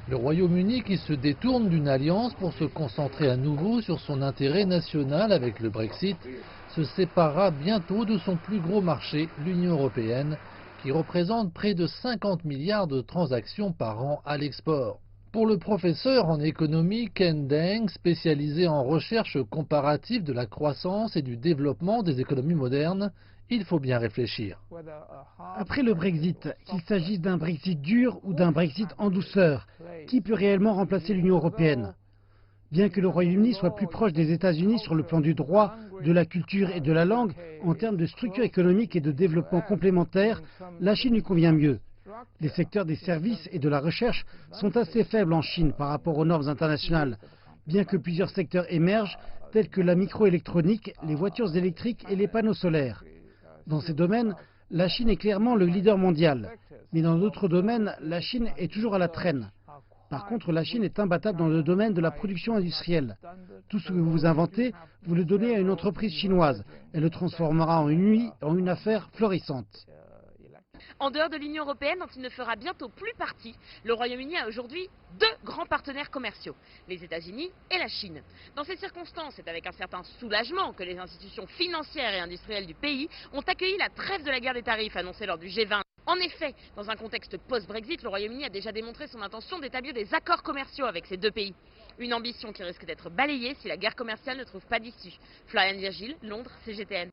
Le Royaume-Uni qui se détourne d'une alliance pour se concentrer à nouveau sur son intérêt national avec le Brexit se séparera bientôt de son plus gros marché, l'Union européenne, qui représente près de 50 milliards de transactions par an à l'export. Pour le professeur en économie Ken Deng, spécialisé en recherche comparative de la croissance et du développement des économies modernes, il faut bien réfléchir. Après le Brexit, qu'il s'agisse d'un Brexit dur ou d'un Brexit en douceur, qui peut réellement remplacer l'Union européenne? Bien que le Royaume-Uni soit plus proche des États-Unis sur le plan du droit, de la culture et de la langue, en termes de structure économique et de développement complémentaires, la Chine lui convient mieux. Les secteurs des services et de la recherche sont assez faibles en Chine par rapport aux normes internationales, bien que plusieurs secteurs émergent, tels que la microélectronique, les voitures électriques et les panneaux solaires. Dans ces domaines, la Chine est clairement le leader mondial. Mais dans d'autres domaines, la Chine est toujours à la traîne. Par contre, la Chine est imbattable dans le domaine de la production industrielle. Tout ce que vous inventez, vous le donnez à une entreprise chinoise. Elle le transformera en une nuit, en une affaire florissante. En dehors de l'Union européenne, dont il ne fera bientôt plus partie, le Royaume-Uni a aujourd'hui deux grands partenaires commerciaux, les États-Unis et la Chine. Dans ces circonstances, c'est avec un certain soulagement que les institutions financières et industrielles du pays ont accueilli la trêve de la guerre des tarifs annoncée lors du G20. En effet, dans un contexte post-Brexit, le Royaume-Uni a déjà démontré son intention d'établir des accords commerciaux avec ces deux pays. Une ambition qui risque d'être balayée si la guerre commerciale ne trouve pas d'issue. Florian Virgile, Londres, CGTN.